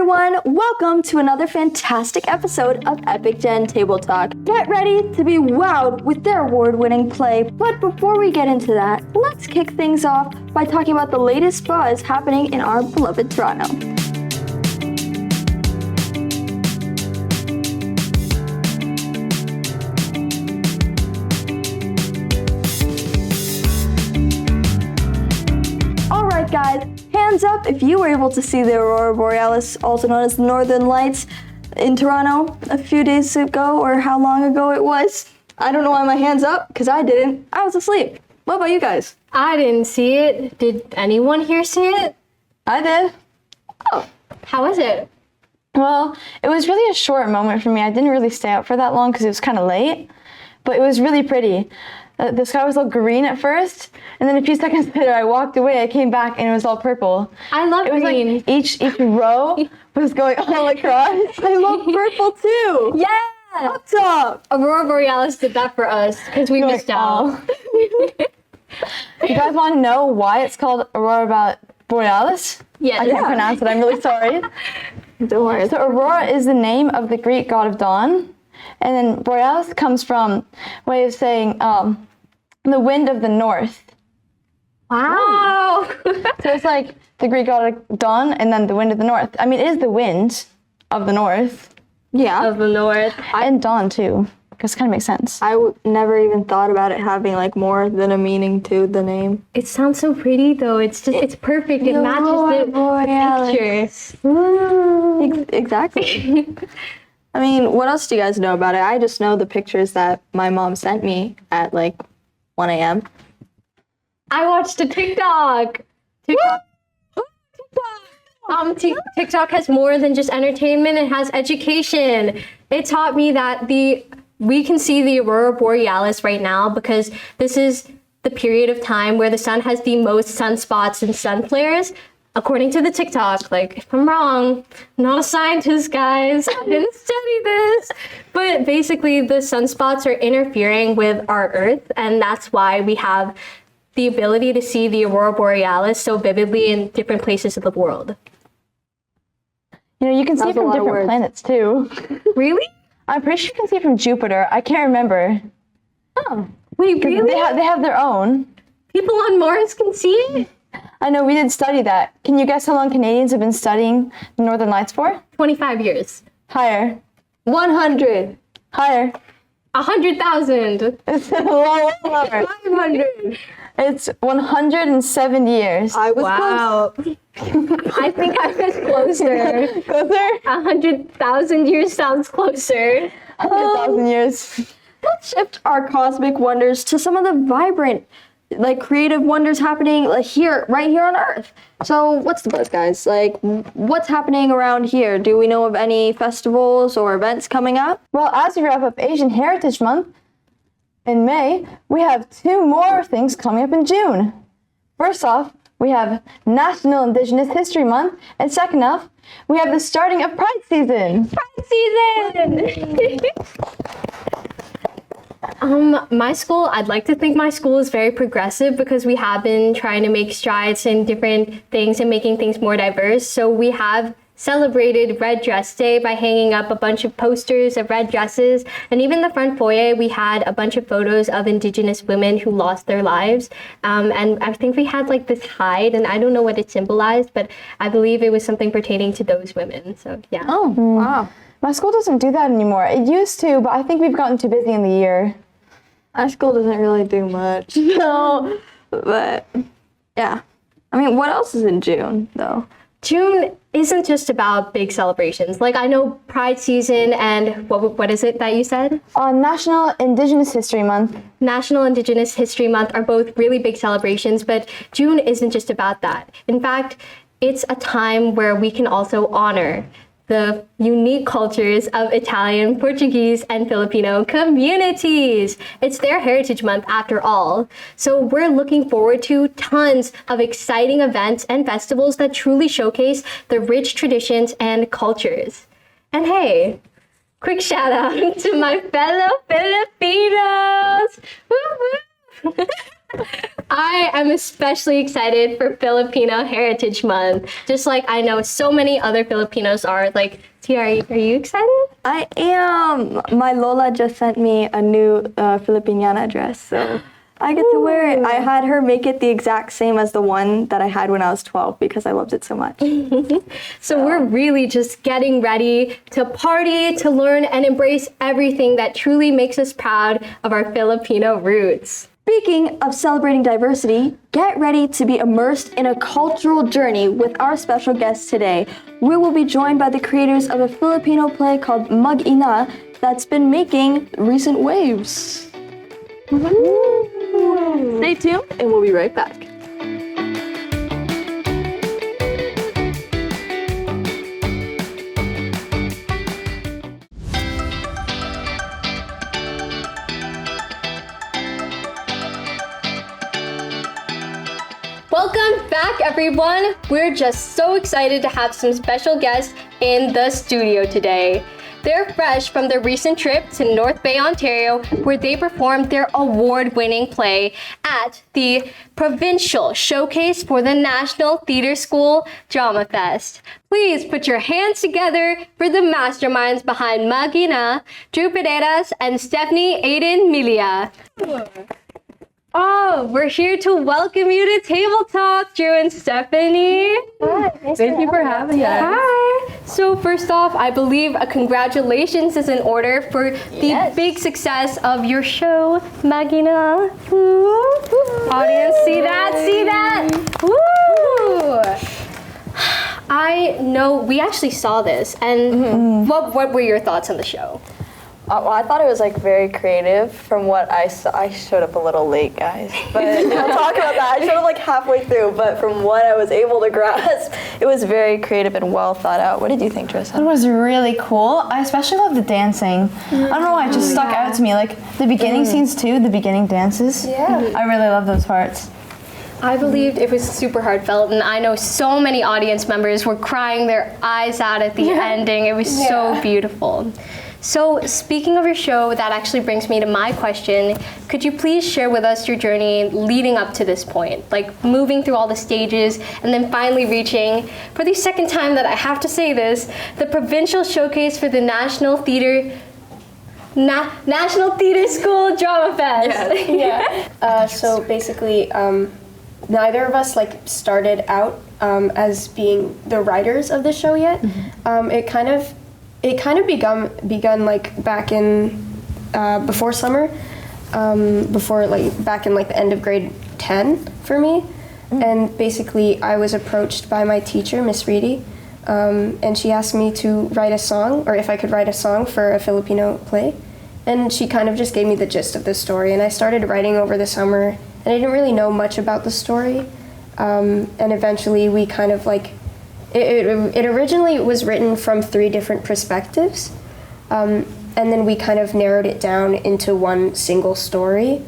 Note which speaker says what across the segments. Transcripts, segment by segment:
Speaker 1: everyone, welcome to another fantastic episode of Epic Gen Table Talk. Get ready to be wowed with their award-winning play. But before we get into that, let's kick things off by talking about the latest buzz happening in our beloved Toronto. Alright guys, hands up if you were able to see the Aurora Borealis, also known as the Northern Lights, in Toronto a few days ago, or how long ago it was. I don't know why my hand's up, because I didn't. I was asleep. What about you guys?
Speaker 2: I didn't see it. Did anyone here see it?
Speaker 1: I did.
Speaker 2: Oh, how was it?
Speaker 3: Well, it was really a short moment for me. I didn't really stay up for that long because it was kind of late, but it was really pretty. The sky was all green at first, and then a few seconds later I walked away, I came back, and it was all purple.
Speaker 2: I love green.
Speaker 3: It was like each row was going all across.
Speaker 1: I love purple too.
Speaker 2: Yeah!
Speaker 1: What's up?
Speaker 2: Aurora Borealis did that for us because we missed out.
Speaker 3: You guys want to know why it's called Aurora Borealis?
Speaker 2: Yeah.
Speaker 3: I can't pronounce it, I'm really sorry.
Speaker 1: Don't worry.
Speaker 3: So Aurora is the name of the Greek god of dawn, and then Borealis comes from a way of saying the wind of the north.
Speaker 2: Wow!
Speaker 3: So it's like the Greek god of dawn and then the wind of the north. I mean, it is the wind of the north.
Speaker 1: Yeah.
Speaker 2: Of the north.
Speaker 3: And dawn too, because it kind of makes sense.
Speaker 1: I never even thought about it having like more than a meaning to the name.
Speaker 2: It sounds so pretty though. It's just, it's perfect. It matches the picture.
Speaker 1: Exactly. I mean, what else do you guys know about it? I just know the pictures that my mom sent me at like 1 a.m.
Speaker 2: I watched a TikTok. TikTok has more than just entertainment. It has education. It taught me that we can see the Aurora Borealis right now because this is the period of time where the sun has the most sunspots and sun flares. According to the TikTok, like, if I'm wrong, I'm not a scientist, guys. I didn't study this. But basically, the sunspots are interfering with our Earth, and that's why we have the ability to see the Aurora Borealis so vividly in different places of the world.
Speaker 3: You know, you can see it from different planets, too.
Speaker 2: Really?
Speaker 3: I'm pretty sure you can see it from Jupiter. I can't remember.
Speaker 2: Oh, wait, really?
Speaker 3: They have their own.
Speaker 2: People on Mars can see it?
Speaker 3: I know, we did study that. Can you guess how long Canadians have been studying the Northern Lights for?
Speaker 2: 25 years.
Speaker 3: Higher.
Speaker 1: 100.
Speaker 3: Higher.
Speaker 2: 100,000.
Speaker 3: It's a lot lower.
Speaker 1: 500.
Speaker 3: It's 107 years.
Speaker 1: I was
Speaker 2: Wow. I think I was closer.
Speaker 3: Closer?
Speaker 2: 100,000 years sounds closer.
Speaker 3: 100,000 years.
Speaker 1: Let's shift our cosmic wonders to some of the vibrant, like, creative wonders happening like right here on Earth. So what's the buzz, guys? Like, what's happening around here? Do we know of any festivals or events coming up?
Speaker 3: Well, as we wrap up Asian Heritage Month in May, we have 2 more things coming up in June. First off, we have National Indigenous History Month, and second off, we have the starting of Pride Season.
Speaker 2: Pride season! My school, I'd like to think my school is very progressive because we have been trying to make strides in different things and making things more diverse. So we have celebrated Red Dress Day by hanging up a bunch of posters of red dresses. And even the front foyer, we had a bunch of photos of Indigenous women who lost their lives. And I think we had like this hide, and I don't know what it symbolized, but I believe it was something pertaining to those women. So yeah.
Speaker 1: Oh, wow.
Speaker 3: My school doesn't do that anymore. It used to, but I think we've gotten too busy in the year.
Speaker 1: Our school doesn't really do much. No, but yeah. I mean, what else is in June, though?
Speaker 2: June isn't just about big celebrations. Like, I know Pride season and what is it that you said?
Speaker 3: National Indigenous History Month.
Speaker 2: National Indigenous History Month are both really big celebrations, but June isn't just about that. In fact, it's a time where we can also honor the unique cultures of Italian, Portuguese, and Filipino communities. It's their Heritage Month after all. So we're looking forward to tons of exciting events and festivals that truly showcase the rich traditions and cultures. And hey, quick shout out to my fellow Filipinos! Woo-hoo! I am especially excited for Filipino Heritage Month, just like I know so many other Filipinos are. Like, Tia, are you excited?
Speaker 1: I am. My Lola just sent me a new Filipiniana dress, so I get to wear it. I had her make it the exact same as the one that I had when I was 12 because I loved it so much.
Speaker 2: So we're really just getting ready to party, to learn and embrace everything that truly makes us proud of our Filipino roots.
Speaker 1: Speaking of celebrating diversity, get ready to be immersed in a cultural journey with our special guest today. We will be joined by the creators of a Filipino play called Mag-ina that's been making recent waves. Stay tuned and we'll be right back.
Speaker 2: Welcome back, everyone. We're just so excited to have some special guests in the studio today. They're fresh from their recent trip to North Bay, Ontario, where they performed their award-winning play at the provincial showcase for the National Theatre School Drama Fest. Please put your hands together for the masterminds behind Mag-ina, Drew Pereiras, and Stephanie Aiden Milia. Oh, we're here to welcome you to Table Talk, Drew and Stephanie.
Speaker 3: Hi,
Speaker 4: Thank you for having us.
Speaker 2: Hi. So first off, I believe a congratulations is in order for the big success of your show, Mag-ina. Audience, see that? See that? Woo! I know we actually saw this, and what were your thoughts on the show?
Speaker 3: Well, I thought it was like very creative from what I saw. I showed up a little late, guys, but we'll talk about that. I showed up like halfway through, but from what I was able to grasp, it was very creative and well thought out. What did you think, Trissa?
Speaker 4: It was really cool. I especially love the dancing. I don't know why, it just stuck out to me. Like the beginning scenes too, the beginning dances.
Speaker 3: Yeah.
Speaker 4: I really love those parts.
Speaker 2: I believed it was super heartfelt, and I know so many audience members were crying their eyes out at the ending. It was so beautiful. So speaking of your show, that actually brings me to my question. Could you please share with us your journey leading up to this point? Like moving through all the stages and then finally reaching, for the second time that I have to say this, the provincial showcase for the National Theatre School Drama Fest.
Speaker 5: So basically, neither of us like started out as being the writers of the show yet. It kind of begun like back in before summer, before like back in like the end of grade 10 for me, and basically I was approached by my teacher, Miss Reedy, and she asked me to write a song, or if I could write a song for a Filipino play, and she kind of just gave me the gist of the story, and I started writing over the summer, and I didn't really know much about the story, and eventually we kind of like. It originally was written from 3 different perspectives, and then we kind of narrowed it down into one single story.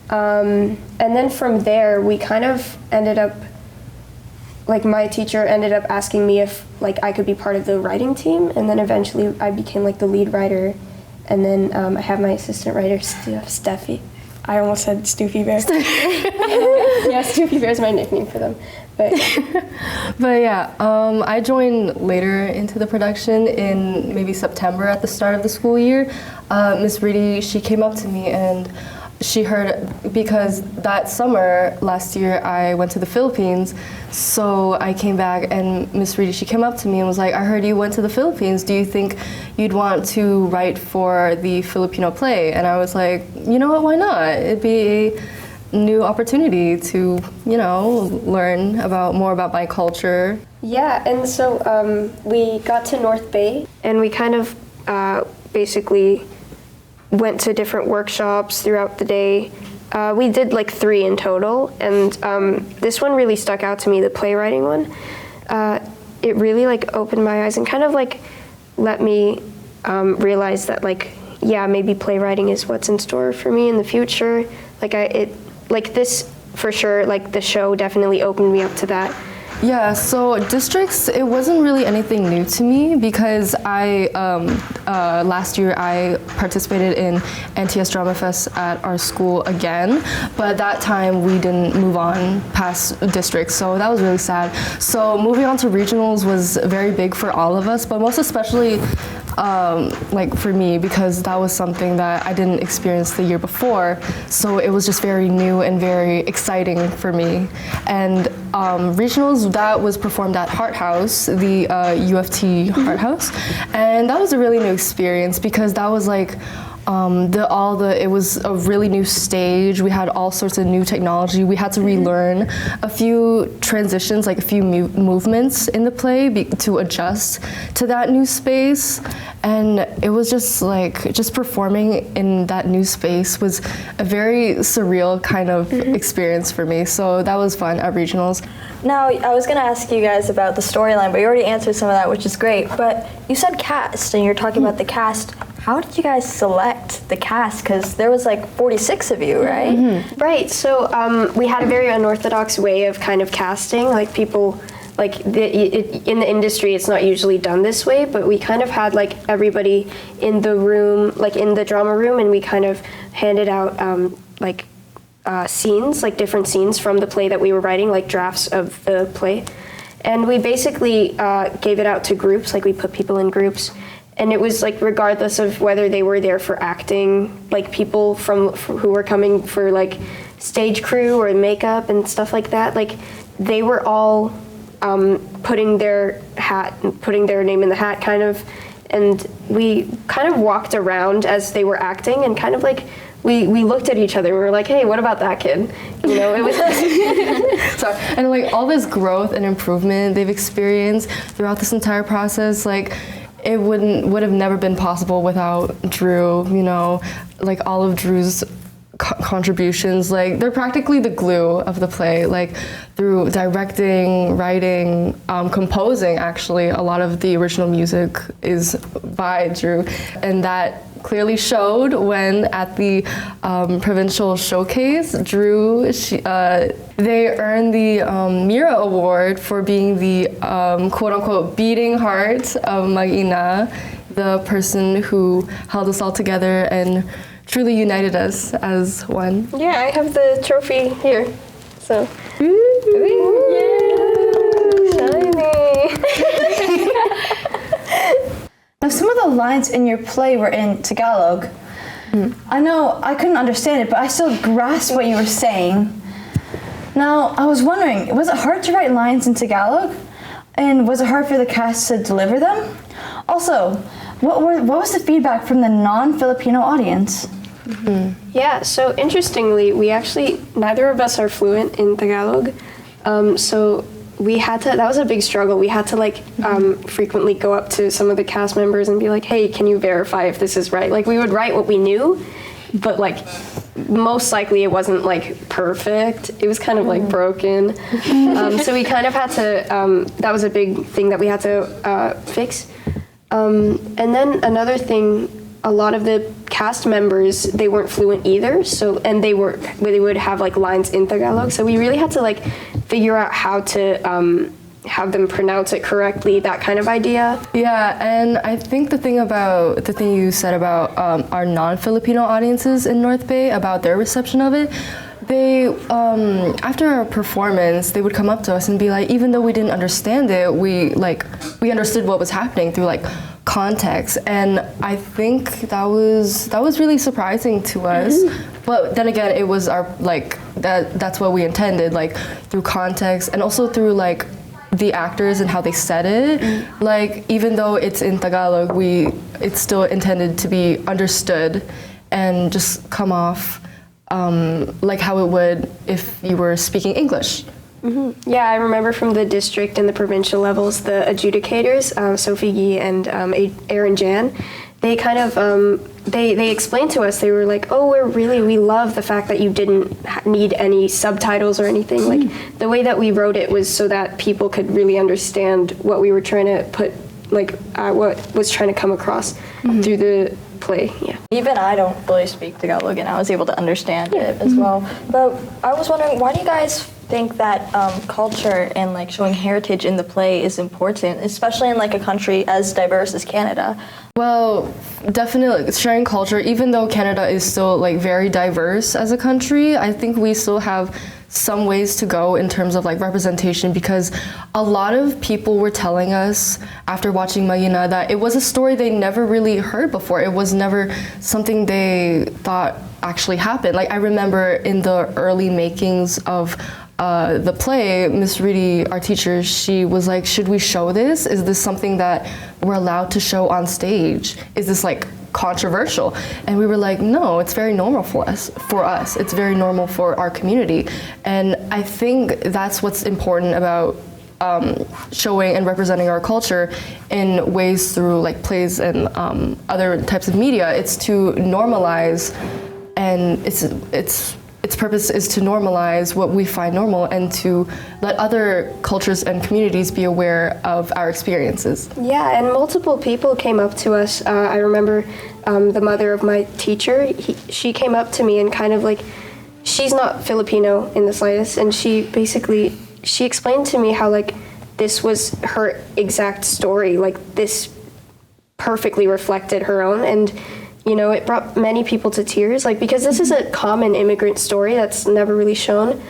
Speaker 5: And then from there, we kind of ended up, like my teacher ended up asking me if like I could be part of the writing team, and then eventually I became like the lead writer, and then I have my assistant writer, Steffi. I almost said Stoofy Bear. Yeah, Stoofy Bear is my nickname for them. But
Speaker 4: I joined later into the production in maybe September at the start of the school year. Miss Reedy, she came up to me and she heard, because that summer last year I went to the Philippines, so I came back and Miss Reedy, she came up to me and was like, I heard you went to the Philippines, do you think you'd want to write for the Filipino play? And I was like, you know what, why not? It'd be a new opportunity to, you know, learn more about my culture.
Speaker 5: yeah, and so we got to North Bay, and we kind of basically went to different workshops throughout the day. We did like 3 in total, and this one really stuck out to me, the playwriting one. It really like opened my eyes and kind of like let me realize that like, yeah, maybe playwriting is what's in store for me in the future. Like this for sure, like the show definitely opened me up to that.
Speaker 4: Yeah, so districts, it wasn't really anything new to me because I, last year I participated in NTS Drama Fest at our school again, but that time we didn't move on past districts, so that was really sad. So moving on to regionals was very big for all of us, but most especially like for me, because that was something that I didn't experience the year before, so it was just very new and very exciting for me. And regionals, that was performed at Hart House, the UFT Hart House, and that was a really new experience because that was like it was a really new stage. We had all sorts of new technology. We had to relearn a few transitions, like a few movements in the play to adjust to that new space. And it was just like, just performing in that new space was a very surreal kind of experience for me. So that was fun at regionals.
Speaker 1: Now, I was going to ask you guys about the storyline, but you already answered some of that, which is great. But you said cast, and you're talking about the cast. How did you guys select the cast? Because there was like 46 of you, right?
Speaker 5: Right. So we had a very unorthodox way of kind of casting. Like people, like in the industry, it's not usually done this way. But we kind of had like everybody in the room, like in the drama room, and we kind of handed out scenes, like different scenes from the play that we were writing, like drafts of the play. And we basically gave it out to groups, like we put people in groups. And it was like regardless of whether they were there for acting, like people who were coming for like stage crew or makeup and stuff like that, like they were all putting their name in the hat kind of. And we kind of walked around as they were acting and kind of like, we looked at each other and we were like, hey, what about that kid? You know, it was
Speaker 4: sorry. And like all this growth and improvement they've experienced throughout this entire process, like it would have never been possible without Drew, you know, like all of Drew's contributions, like they're practically the glue of the play, like through directing, writing, composing. Actually, a lot of the original music is by Drew, and that clearly showed when at the provincial showcase, Drew, they earned the Mira Award for being the quote-unquote beating heart of Mag-ina, the person who held us all together and truly united us as one.
Speaker 5: Yeah, I have the trophy here. So.
Speaker 3: Now, some of the lines in your play were in Tagalog. I know I couldn't understand it, but I still grasped what you were saying. Now, I was wondering, was it hard to write lines in Tagalog? And was it hard for the cast to deliver them? Also, what was the feedback from the non-Filipino audience?
Speaker 5: Yeah, so interestingly, neither of us are fluent in Tagalog. So we had to, that was a big struggle. We had to frequently go up to some of the cast members and be like, hey, can you verify if this is right? Like we would write what we knew, but like most likely it wasn't like perfect. It was kind of like broken. So we kind of had to, that was a big thing that we had to fix. And then another thing, a lot of the cast members, they weren't fluent either. So, and they would have like lines in Tagalog. So we really had to like figure out how to have them pronounce it correctly, that kind of idea.
Speaker 4: Yeah, and I think the thing you said about our non-Filipino audiences in North Bay, about their reception of it, they, after our performance, they would come up to us and be like, even though we didn't understand it, we understood what was happening through like context, and I think that was really surprising to us. But then again, it was our that's what we intended, like through context and also through like the actors and how they said it. Like even though it's in Tagalog, it's still intended to be understood and just come off like how it would if you were speaking English.
Speaker 5: Yeah, I remember from the district and the provincial levels, the adjudicators, Sophie Gee and Aaron Jan, they kind of, they explained to us, they were like, oh, we love the fact that you didn't need any subtitles or anything. Like the way that we wrote it was so that people could really understand what we were trying to put, like what was trying to come across through the play. Yeah.
Speaker 1: Even I don't really speak Tagalog, and I was able to understand it as well. But I was wondering, why do you guys
Speaker 6: think that culture and like showing heritage in the play is important, especially in like a country as diverse as Canada?
Speaker 4: Well, definitely sharing culture, even though Canada is still like very diverse as a country, I think we still have some ways to go in terms of like representation, because a lot of people were telling us after watching Mayina that it was a story they never really heard before. It was never something they thought actually happened. Like I remember in the early makings of the play, Miss Reedy, our teacher, she was like, should we show this? Is this something that we're allowed to show on stage? Is this like controversial? And we were like, no, it's very normal for us. It's very normal for our community. And I think that's what's important about showing and representing our culture in ways through like plays and other types of media. It's to normalize, and its purpose is to normalize what we find normal and to let other cultures and communities be aware of our experiences.
Speaker 5: Yeah, and multiple people came up to us. I remember the mother of my teacher, she came up to me and kind of like, she's not Filipino in the slightest, and she explained to me how like this was her exact story, like this perfectly reflected her own, and you know, it brought many people to tears, like, because this is a common immigrant story that's never really shown.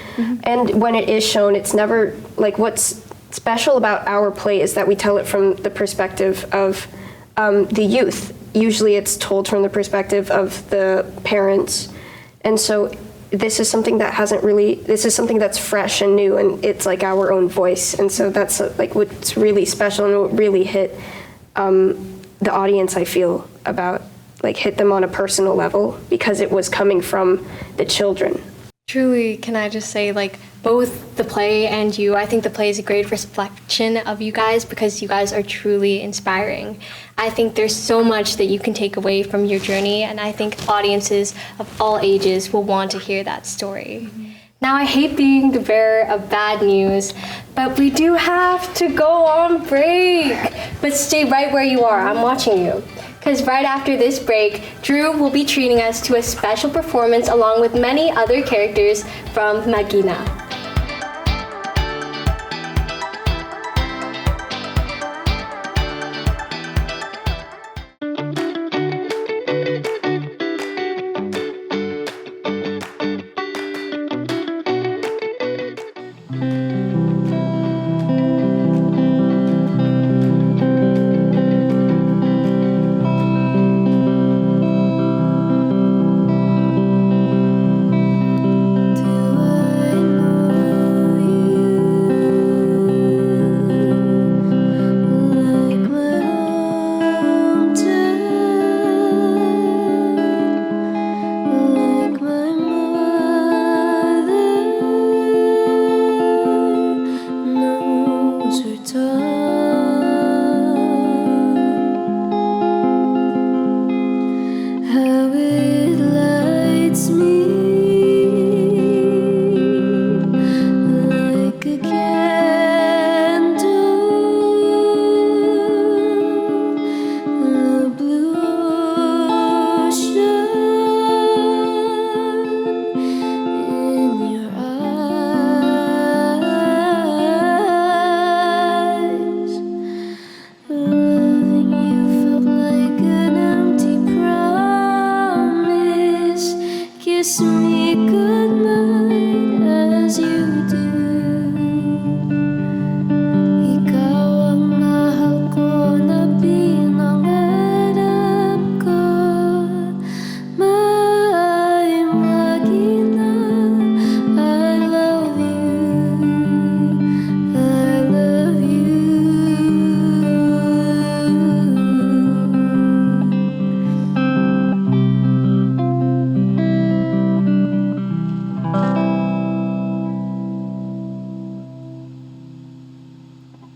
Speaker 5: And when it is shown, it's never, like, what's special about our play is that we tell it from the perspective of the youth. Usually it's told from the perspective of the parents. And so this is something that this is something that's fresh and new, and it's like our own voice. And so that's like what's really special and what really hit the audience, I feel, about like hit them on a personal level because it was coming from the children.
Speaker 2: Truly, can I just say, like, both the play and you, I think the play is a great reflection of you guys because you guys are truly inspiring. I think there's so much that you can take away from your journey, and I think audiences of all ages will want to hear that story. Now, I hate being the bearer of bad news, but we do have to go on break. But stay right where you are, I'm watching you. Because right after this break, Drew will be treating us to a special performance along with many other characters from Magina.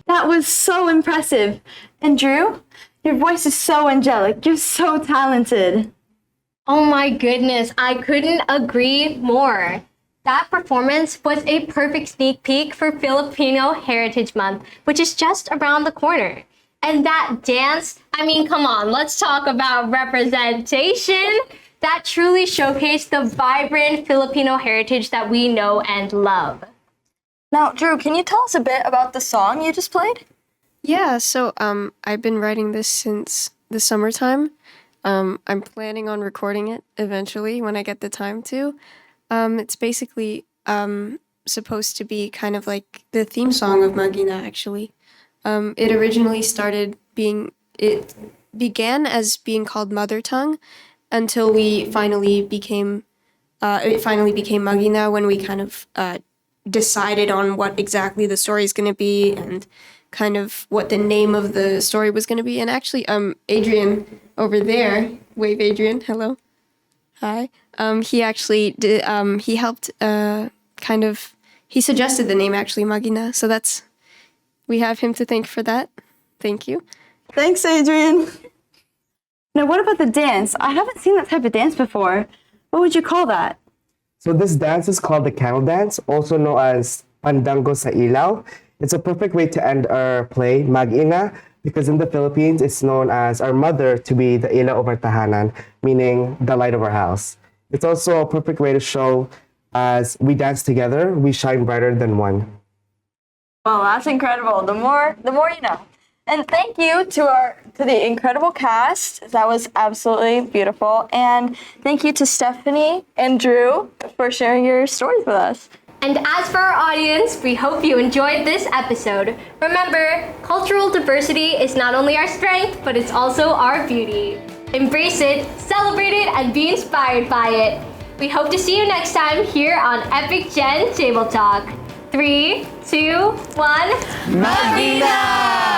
Speaker 3: That was so impressive. And Drew, your voice is so angelic. You're so talented.
Speaker 2: Oh my goodness, I couldn't agree more. That performance was a perfect sneak peek for Filipino Heritage Month, which is just around the corner. And that dance, I mean, come on, let's talk about representation. That truly showcased the vibrant Filipino heritage that we know and love.
Speaker 6: Now, Drew, can you tell us a bit about the song you just played?
Speaker 5: Yeah, so I've been writing this since the summertime. I'm planning on recording it eventually when I get the time to. It's basically supposed to be kind of like the theme song of Magina, actually. It began as being called Mother Tongue until it finally became Magina when we kind of decided on what exactly the story is going to be and kind of what the name of the story was going to be. And actually, Adrian over there, wave Adrian, hello, hi. He actually did, he helped he suggested the name actually, Magina. So we have him to thank for that. Thank you.
Speaker 3: Thanks, Adrian. Now, what about the dance? I haven't seen that type of dance before. What would you call that?
Speaker 7: So this dance is called the candle dance, also known as pandango sa ilaw. It's a perfect way to end our play, Mag-ina, because in the Philippines, it's known as our mother to be the ilaw of our tahanan, meaning the light of our house. It's also a perfect way to show as we dance together, we shine brighter than one.
Speaker 6: Well, that's incredible. The more you know. And thank you to the incredible cast. That was absolutely beautiful. And thank you to Stephanie and Drew for sharing your stories with us.
Speaker 2: And as for our audience, we hope you enjoyed this episode. Remember, cultural diversity is not only our strength, but it's also our beauty. Embrace it, celebrate it, and be inspired by it. We hope to see you next time here on Epic Gen Table Talk. 3, 2, 1.
Speaker 7: Magina!